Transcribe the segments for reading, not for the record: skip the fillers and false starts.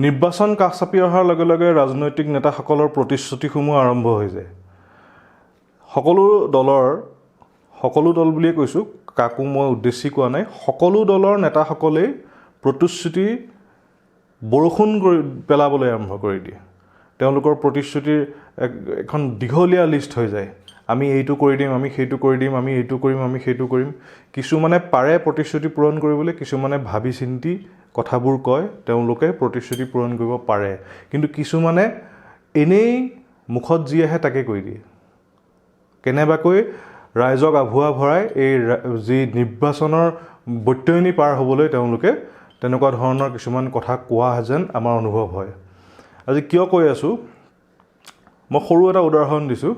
নিৰ্বাচন কাষ চাপি অহাৰ লগে লগে ৰাজনৈতিক নেতাসকলৰ প্ৰতিশ্ৰুতিসমূহ আৰম্ভ হৈ যায়। সকলো দল বুলিয়ে কৈছোঁ, কাকো মই উদ্দেশ্যি কোৱা নাই, সকলো দলৰ নেতাসকলেই প্ৰতিশ্ৰুতি বৰষুণ কৰি পেলাবলৈ আৰম্ভ কৰি দিয়ে। তেওঁলোকৰ প্ৰতিশ্ৰুতিৰ এখন দীঘলীয়া লিষ্ট হৈ যায়। আমি এইটো কৰি দিম, আমি সেইটো কৰি দিম, আমি এইটো কৰিম, আমি সেইটো কৰিম। কিছুমানে পাৰে প্ৰতিশ্ৰুতি পূৰণ কৰিবলৈ, কিছুমানে ভাবি চিন্তি কথাবোৰ কয়, তেওঁলোকে প্ৰতিশ্ৰুতি পূৰণ কৰিব পাৰে। কিন্তু কিছুমানে এনেই মুখত যি আহে তাকে কৈ দিয়ে। কেনেবাকৈ ৰাইজক আভুৱা ভৰাই এই যি নিৰ্বাচনৰ বৈতৰণি পাৰ হ'বলৈ তেওঁলোকে তেনেকুৱা ধৰণৰ কিছুমান কথা কোৱা যেন আমাৰ অনুভৱ হয়। আজি কিয় কৈ আছোঁ, মই সৰু এটা উদাহৰণ দিছোঁ।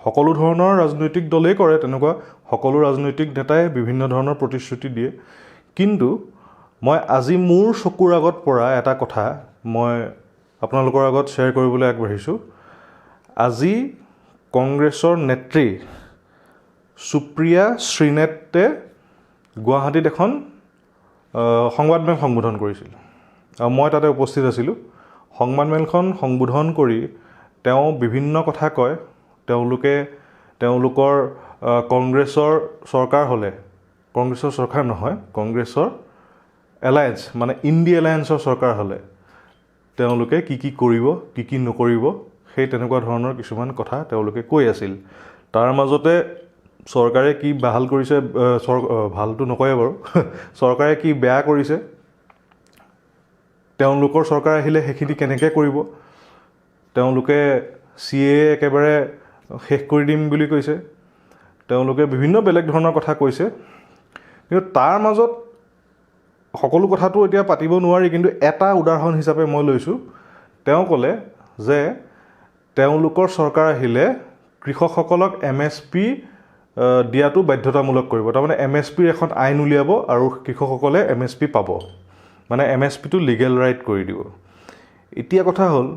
সকলো ধৰণৰ ৰাজনৈতিক দলেই কৰে তেনেকুৱা, সকলো ৰাজনৈতিক নেতাই বিভিন্ন ধৰণৰ প্ৰতিশ্ৰুতি দিয়ে। কিন্তু মই আজি মোৰ চকুৰ আগত পৰা এটা কথা মই আপোনালোকৰ আগত শ্বেয়াৰ কৰিবলৈ আগবাঢ়িছোঁ। আজি কংগ্ৰেছৰ নেত্ৰী সুপ্ৰিয়া শ্ৰীনেতে গুৱাহাটীত এখন সংবাদমেল সম্বোধন কৰিছিল আৰু মই তাতে উপস্থিত আছিলোঁ। সংবাদমেলখন সম্বোধন কৰি তেওঁ বিভিন্ন কথা কয়। তেওঁলোকৰ কংগ্ৰেছৰ চৰকাৰ হ'লে, কংগ্ৰেছৰ চৰকাৰ নহয়, কংগ্ৰেছৰ এলায়েন্স মানে ইণ্ডি এলায়েন্সৰ চৰকাৰ হ'লে তেওঁলোকে কি কি কৰিব, কি কি নকৰিব, সেই তেনেকুৱা ধৰণৰ কিছুমান কথা তেওঁলোকে কৈ আছিল। তাৰ মাজতে চৰকাৰে কি ভাল কৰিছে, ভালটো নকয়ে বাৰু, চৰকাৰে কি বেয়া কৰিছে, তেওঁলোকৰ চৰকাৰ আহিলে সেইখিনি কেনেকৈ কৰিব, তেওঁলোকে CA একেবাৰে শেষ কৰি দিম বুলি কৈছে, তেওঁলোকে বিভিন্ন বেলেগ ধৰণৰ কথা কৈছে। কিন্তু তাৰ মাজত সকলো কথাটো এতিয়া পাতিব নোৱাৰি, কিন্তু এটা উদাহৰণ হিচাপে মই লৈছোঁ। তেওঁ ক'লে যে তেওঁলোকৰ চৰকাৰ আহিলে কৃষকসকলক MSP দিয়াটো বাধ্যতামূলক কৰিব। তাৰমানে MSPৰ এখন আইন উলিয়াব আৰু কৃষকসকলে MSP পাব, মানে MSPটো লিগেল ৰাইট কৰি দিব। এতিয়া কথা হ'ল,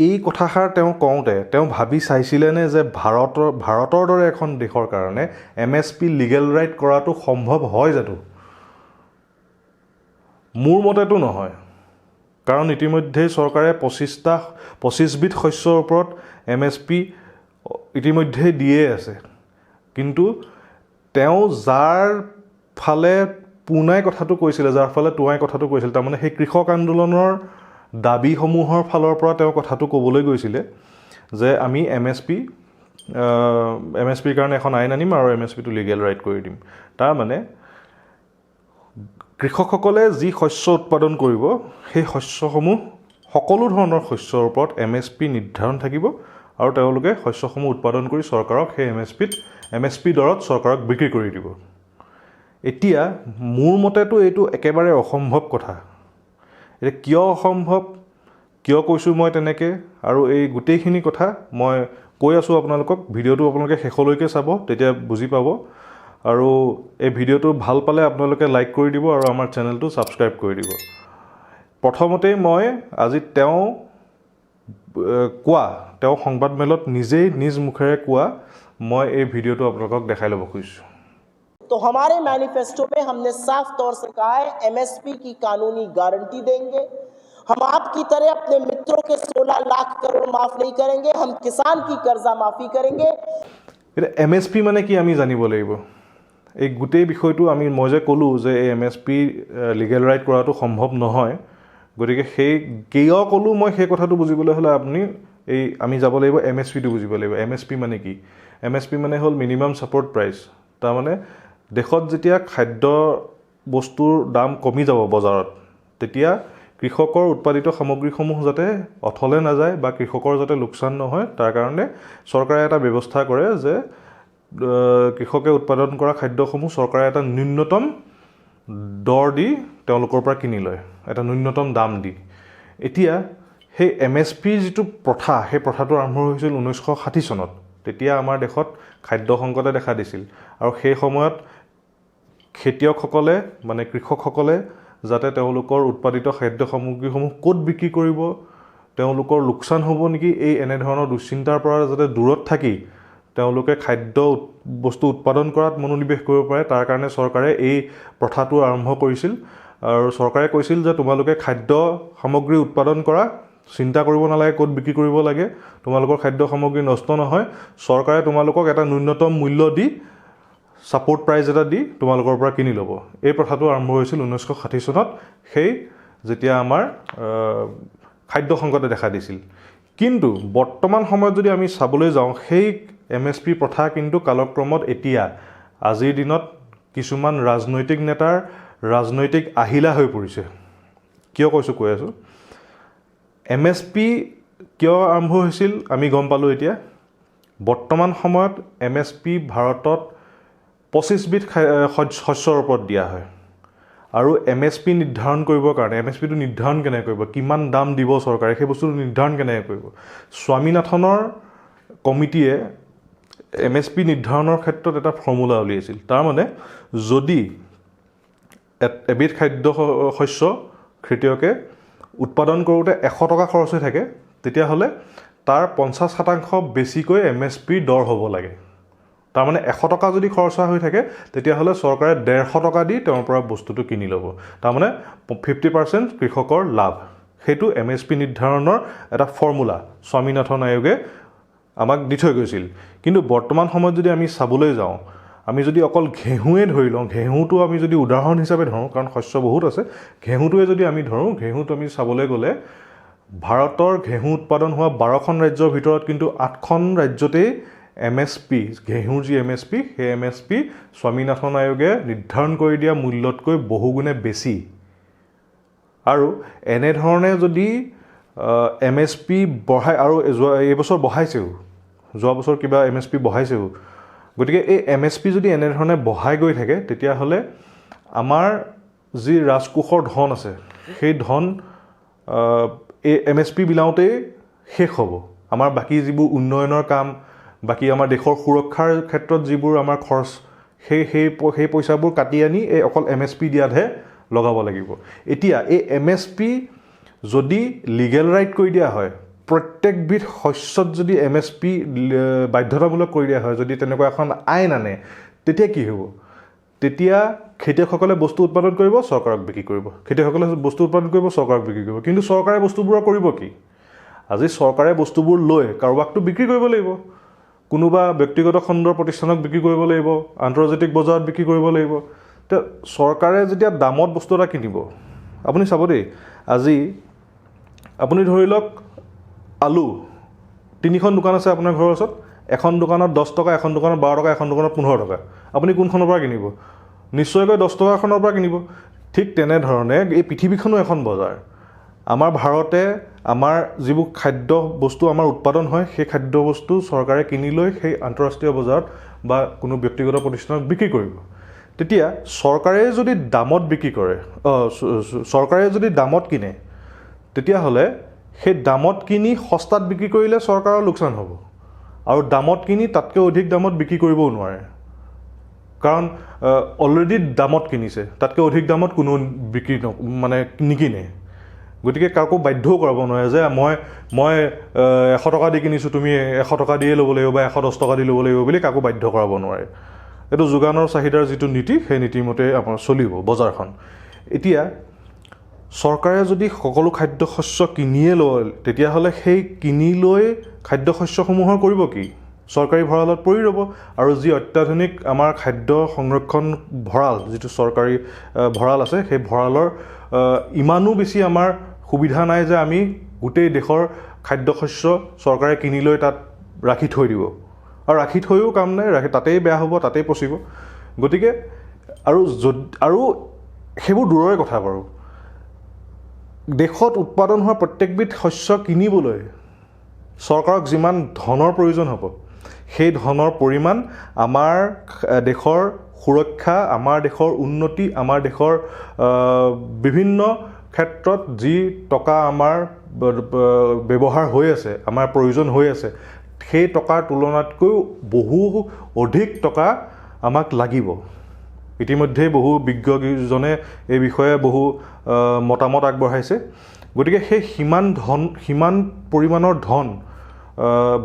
এই কথাষাৰ তেওঁ কওঁতে তেওঁ ভাবি চাইছিলেনে যে ভাৰতৰ দৰে এখন দেশৰ কাৰণে MSP লিগেল ৰাইট কৰাটো সম্ভৱ হয় জানো? মোৰ মতেতো নহয়, কাৰণ ইতিমধ্যেই চৰকাৰে 25বিধ শস্যৰ ওপৰত MSP ইতিমধ্যেই দিয়ে আছে। কিন্তু তেওঁ যাৰ ফালে পুনাই কথাটো কৈছিলে, যাৰ ফালে তোৱাই কথাটো কৈছিলে, তাৰমানে সেই কৃষক আন্দোলনৰ দাবীসমূহৰ ফালৰ পৰা তেওঁ কথাটো ক'বলৈ গৈছিলে যে আমি MSPৰ কাৰণে এখন আইন আনিম আৰু MSPটো লিগেল ৰাইট কৰি দিম। তাৰমানে কৃষকসকলে যি শস্য উৎপাদন কৰিব, সেই শস্যসমূহ সকলো ধৰণৰ শস্যৰ ওপৰত MSP নিৰ্ধাৰণ থাকিব আৰু তেওঁলোকে শস্যসমূহ উৎপাদন কৰি চৰকাৰক সেই MSP দৰত চৰকাৰক বিক্ৰী কৰি দিব। এতিয়া মোৰ মতেতো এইটো একেবাৰে অসম্ভৱ কথা। এতিয়া কিয় অসম্ভৱ, কিয় কৈছোঁ মই তেনেকৈ, আৰু এই গোটেইখিনি কথা মই কৈ আছোঁ আপোনালোকক। ভিডিঅ'টো আপোনালোকে শেষলৈকে চাব, তেতিয়া বুজি পাব। আৰু এই ভিডিঅ'টো ভাল পালে আপোনালোকে লাইক কৰি দিব আৰু আমাৰ চেনেলটো ছাবস্ক্ৰাইব কৰি দিব। প্ৰথমতেই মই আজি তেওঁ সংবাদমেলত নিজেই নিজ মুখেৰে কোৱা মই এই ভিডিঅ'টো আপোনালোকক দেখাই ল'ব খুজিছোঁ। तो हमारे मैनिफेस्टो में हमने साफ तौर से कहा है MSP की कानूनी गारंटी देंगे। हम आपकी तरह अपने मित्रों के 16 लाख करोड़ माफ नहीं करेंगे, हम किसान की कर्जा माफी करेंगे। MSP মানে কি আমি জানিব লাগিব। এই গোটেই বিষয়টো মই যে ক'লোঁ যে এই MSP লিগেল ৰাইট কৰাটো সম্ভৱ নহয়, গতিকে সেই কিয় ক'লোঁ মই সেই কথাটো বুজিবলৈ হ'লে আমি যাব লাগিব MSPটো বুজিব লাগিব। MSP মানে কি? MSP মানে হ'ল মিনিমাম ছাপৰ্ট প্ৰাইচ। তাৰমানে দেশত যেতিয়া খাদ্য বস্তুৰ দাম কমি যাব বজাৰত, তেতিয়া কৃষকৰ উৎপাদিত সামগ্ৰীসমূহ যাতে অথলে নাযায় বা কৃষকৰ যাতে লোকচান নহয়, তাৰ কাৰণে চৰকাৰে এটা ব্যৱস্থা কৰে যে কৃষকে উৎপাদন কৰা খাদ্যসমূহ চৰকাৰে এটা ন্যূনতম দৰ দি তেওঁলোকৰ পৰা কিনি লয়, এটা ন্যূনতম দাম দি। এতিয়া সেই MSP যিটো প্ৰথা, সেই প্ৰথাটো আৰম্ভ হৈছিল 1960 চনত। তেতিয়া আমাৰ দেশত খাদ্য সংকটে দেখা দিছিল আৰু সেই সময়ত খেতিয়কসকলে মানে কৃষকসকলে যাতে তেওঁলোকৰ উৎপাদিত খাদ্য সামগ্ৰীসমূহ ক'ত বিক্ৰী কৰিব, তেওঁলোকৰ লোকচান হ'ব নেকি, এনেধৰণৰ দুশ্চিন্তাৰ পৰা যাতে দূৰত থাকি তেওঁলোকে খাদ্য বস্তু উৎপাদন কৰাত মনোনিৱেশ কৰিব পাৰে, তাৰ কাৰণে চৰকাৰে এই প্ৰথাটো আৰম্ভ কৰিছিল। আৰু চৰকাৰে কৈছিল যে তোমালোকে খাদ্য সামগ্ৰী উৎপাদন কৰা, চিন্তা কৰিব নালাগে ক'ত বিক্ৰী কৰিব লাগে, তোমালোকৰ খাদ্য সামগ্ৰী নষ্ট নহয়, চৰকাৰে তোমালোকক এটা ন্যূনতম মূল্য দি ছাপোৰ্ট প্ৰাইজ এটা দি তোমালোকৰ পৰা কিনি ল'ব। এই প্ৰথাটো আৰম্ভ হৈছিল 1960 চনত, সেই যেতিয়া আমাৰ খাদ্য সংকটে দেখা দিছিল। কিন্তু বৰ্তমান সময়ত যদি আমি চাবলৈ যাওঁ, সেই MSP প্ৰথা কিন্তু কালক্ৰমত এতিয়া আজিৰ দিনত কিছুমান ৰাজনৈতিক নেতাৰ ৰাজনৈতিক আহিলা হৈ পৰিছে। কিয় কৈছোঁ কৈ আছোঁ। MSP কিয় আৰম্ভ হৈছিল আমি গম পালোঁ এতিয়া। বৰ্তমান সময়ত MSP ভাৰতত 25বিধ শস্যৰ ওপৰত দিয়া হয়। আৰু MSP নিৰ্ধাৰণ কৰিবৰ কাৰণে MSPটো নিৰ্ধাৰণ কেনেকৈ কৰিব, কিমান দাম দিব চৰকাৰে, সেই বস্তুটো নিৰ্ধাৰণ কেনেকৈ কৰিব। স্বামীনাথনৰ কমিটিয়ে MSP নিৰ্ধাৰণৰ ক্ষেত্ৰত এটা ফৰ্মুলা উলিয়াইছিল। তাৰমানে যদি এবিধ খাদ্য শস্য খেতিয়কে উৎপাদন কৰোঁতে 100 টকা খৰচ হৈ থাকে, তেতিয়াহ'লে তাৰ 50% বেছিকৈ MSP দৰ হ'ব লাগে। তাৰমানে 100 টকা যদি খৰচা হৈ থাকে, তেতিয়াহ'লে চৰকাৰে 150 টকা দি তেওঁৰ পৰা বস্তুটো কিনি ল'ব। তাৰমানে 50% কৃষকৰ লাভ। সেইটো MSP নিৰ্ধাৰণৰ এটা ফৰ্মুলা স্বামীনাথন আয়োগে আমাক দি থৈ গৈছিল। কিন্তু বৰ্তমান সময়ত যদি আমি চাবলৈ যাওঁ, আমি যদি অকল ঘেঁহুৱে ধৰি লওঁ, ঘেঁহুটো আমি যদি উদাহৰণ হিচাপে ধৰোঁ, কাৰণ শস্য বহুত আছে, ঘেঁহুটোৱে যদি আমি ধৰোঁ, ঘেঁহুটো আমি চাবলৈ গ'লে ভাৰতৰ ঘেঁহু উৎপাদন হোৱা 12খন ৰাজ্যৰ ভিতৰত কিন্তু 8খন ৰাজ্যতেই MSP, ঘেঁহুৰ যি MSP, সেই MSP স্বামীনাথন আয়োগে নিৰ্ধাৰণ কৰি দিয়া মূল্যতকৈ বহুগুণে বেছি। আৰু এনেধৰণে যদি MSP বঢ়াই, আৰু এইবছৰ বঢ়াইছেও, যোৱা বছৰ কিবা MSP বঢ়াইছেও, গতিকে এই MSP যদি এনেধৰণে বঢ়াই গৈ থাকে, তেতিয়াহ'লে আমাৰ যি ৰাজকোষৰ ধন আছে, সেই ধন এই MSP বিলাওঁতেই শেষ হ'ব। আমাৰ বাকী যিবোৰ উন্নয়নৰ কাম, বাকী আমাৰ দেশৰ সুৰক্ষাৰ ক্ষেত্ৰত যিবোৰ আমাৰ খৰচ, সেই পইচাবোৰ কাটি আনি এই অকল MSP দিয়াতহে লগাব লাগিব। এতিয়া এই MSP যদি লিগেল ৰাইট কৰি দিয়া হয়, প্ৰত্যেকবিধ শস্যত যদি MSP বাধ্যতামূলক কৰি দিয়া হয়, যদি তেনেকুৱা এখন আইন আনে, তেতিয়া কি হ'ব? তেতিয়া খেতিয়কসকলে বস্তু উৎপাদন কৰিব, চৰকাৰক বিক্ৰী কৰিব। খেতিয়কসকলে বস্তু উৎপাদন কৰিব, চৰকাৰক বিক্ৰী কৰিব। কিন্তু চৰকাৰে বস্তুবোৰৰ কৰিব কি? আজি চৰকাৰে বস্তুবোৰ লৈ কাৰোবাকতো বিক্ৰী কৰিব লাগিব। কোনোবা ব্যক্তিগত খণ্ডৰ প্ৰতিষ্ঠানক বিক্ৰী কৰিব লাগিব, আন্তৰ্জাতিক বজাৰত বিক্ৰী কৰিব লাগিব। তো চৰকাৰে যেতিয়া দামত বস্তু এটা কিনিব, আপুনি চাব দেই, আজি আপুনি ধৰি লওক আলু 3খন দোকান আছে আপোনাৰ ঘৰৰ ওচৰত, এখন দোকানত 10 টকা, এখন দোকানত 12 টকা, এখন দোকানত 15 টকা। আপুনি কোনখনৰ পৰা কিনিব? নিশ্চয়কৈ 10 টকাখনৰ পৰা কিনিব। ঠিক তেনেধৰণে এই পৃথিৱীখনো এখন বজাৰ। আমাৰ ভাৰতে আমাৰ যিবোৰ খাদ্য বস্তু আমাৰ উৎপাদন হয়, সেই খাদ্য বস্তু চৰকাৰে কিনি লৈ সেই আন্তঃৰাষ্ট্ৰীয় বজাৰত বা কোনো ব্যক্তিগত প্ৰতিষ্ঠানক বিক্ৰী কৰিব। তেতিয়া চৰকাৰে যদি দামত বিক্ৰী কৰে, চৰকাৰে যদি দামত কিনে, তেতিয়াহ'লে সেই দামত কিনি সস্তাত বিক্ৰী কৰিলে চৰকাৰৰ লোকচান হ'ব। আৰু দামত কিনি তাতকৈ অধিক দামত বিক্ৰী কৰিবও নোৱাৰে, কাৰণ অলৰেডি দামত কিনিছে, তাতকৈ অধিক দামত কোনো বিক্ৰী নিকিনে। গতিকে কাকো বাধ্যও কৰাব নোৱাৰে যে মই 100 টকা দি কিনিছোঁ, তুমি 100 টকা দিয়ে ল'ব লাগিব বা 110 টকা দি ল'ব লাগিব বুলি কাকো বাধ্য কৰাব নোৱাৰে। এইটো যোগানৰ চাহিদাৰ যিটো নীতি, সেই নীতিমতে আপোনাৰ চলিব বজাৰখন। এতিয়া চৰকাৰে যদি সকলো খাদ্যশস্য কিনিয়ে লয়, তেতিয়াহ'লে সেই কিনি লৈ খাদ্যশস্যসমূহৰ কৰিব কি? চৰকাৰী ভঁৰালত পৰি ৰ'ব। আৰু যি অত্যাধুনিক আমাৰ খাদ্য সংৰক্ষণ ভঁৰাল, যিটো চৰকাৰী ভঁৰাল আছে, সেই ভঁৰালৰ ইমানো বেছি আমাৰ সুবিধা নাই যে আমি গোটেই দেশৰ খাদ্যশস্য চৰকাৰে কিনি লৈ তাত ৰাখি থৈ দিব। আৰু ৰাখি থৈও কাম নাই, তাতেই বেয়া হ'ব, তাতেই পচিব। গতিকে আৰু সেইবোৰ দূৰৰে কথা বাৰু। দেশত উৎপাদন হোৱা প্ৰত্যেকবিধ শস্য কিনিবলৈ চৰকাৰক যিমান ধনৰ প্ৰয়োজন হ'ব, সেই ধনৰ পৰিমাণ আমাৰ দেশৰ সুৰক্ষা, আমাৰ দেশৰ উন্নতি, আমাৰ দেশৰ বিভিন্ন ক্ষেত্ৰত যি টকা আমাৰ ব্যৱহাৰ হৈ আছে, আমাৰ প্ৰয়োজন হৈ আছে, সেই টকাৰ তুলনাতকৈও বহু অধিক টকা আমাক লাগিব। ইতিমধ্যেই বহু বিজ্ঞজনে এই বিষয়ে বহু মতামত আগবঢ়াইছে। গতিকে সেই সিমান পৰিমাণৰ ধন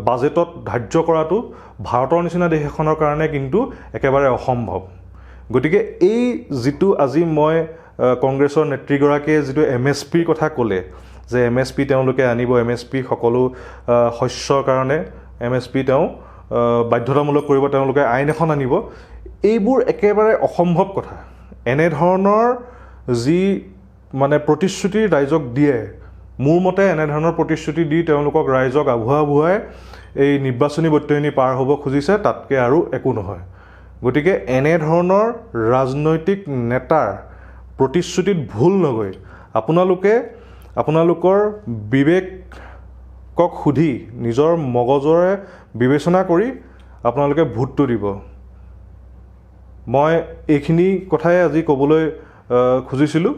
বাজেটত ধাৰ্য কৰাটো ভাৰতৰ নিচিনা দেশ এখনৰ কাৰণে কিন্তু একেবাৰে অসম্ভৱ। গতিকে এই যিটো আজি মই কংগ্ৰেছৰ নেত্ৰীগৰাকীয়ে যিটো MSPৰ কথা ক'লে যে MSP তেওঁলোকে আনিব, MSP সকলো শস্যৰ কাৰণে MSP তেওঁ বাধ্যতামূলক কৰিব, তেওঁলোকে আইন এখন আনিব, এইবোৰ একেবাৰে অসম্ভৱ কথা। এনেধৰণৰ যি মানে প্ৰতিশ্ৰুতি ৰাইজক দিয়ে, মোৰ মতে এনেধৰণৰ প্ৰতিশ্ৰুতি দি তেওঁলোকক ৰাইজক আভুৱাই এই নিৰ্বাচনী বৈতৰণি পাৰ হ'ব খুজিছে, তাতকৈ আৰু একো নহয়। গতিকে এনেধৰণৰ ৰাজনৈতিক নেতাৰ প্ৰতিশ্ৰুতিত ভুল নগৈ আপোনালোকৰ বিবেকক সুধি নিজৰ মগজৰে বিবেচনা কৰি আপোনালোকে ভোটটো দিব। মই এইখিনি কথাই আজি ক'বলৈ খুজিছিলোঁ।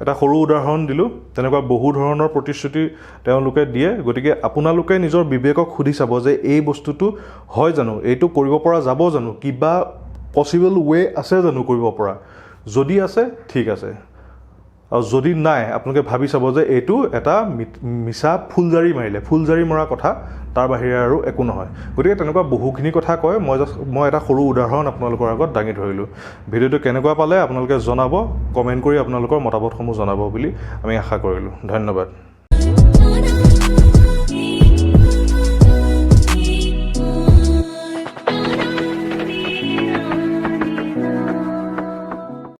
এটা সৰু উদাহৰণ দিলোঁ, তেনেকুৱা বহু ধৰণৰ প্ৰতিশ্ৰুতি তেওঁলোকে দিয়ে। গতিকে আপোনালোকে নিজৰ বিবেকক সুধি চাব যে এই বস্তুটো হয় জানো, এইটো কৰিব পৰা যাব জানো, কিবা পচিবল ৱে আছে জানো কৰিব পৰা। যদি আছে ঠিক আছে, আৰু যদি নাই আপোনালোকে ভাবি চাব যে এইটো এটা মিছা ফুলজাৰি মৰা কথা, তাৰ বাহিৰে আৰু একো নহয়। গতিকে তেনেকুৱা বহুখিনি কথা কয়। মই এটা সৰু উদাহৰণ আপোনালোকৰ আগত দাঙি ধৰিলোঁ। ভিডিঅ'টো কেনেকুৱা পালে আপোনালোকে জনাব, কমেণ্ট কৰি আপোনালোকৰ মতামতসমূহ জনাব বুলি আমি আশা কৰিলোঁ। ধন্যবাদ।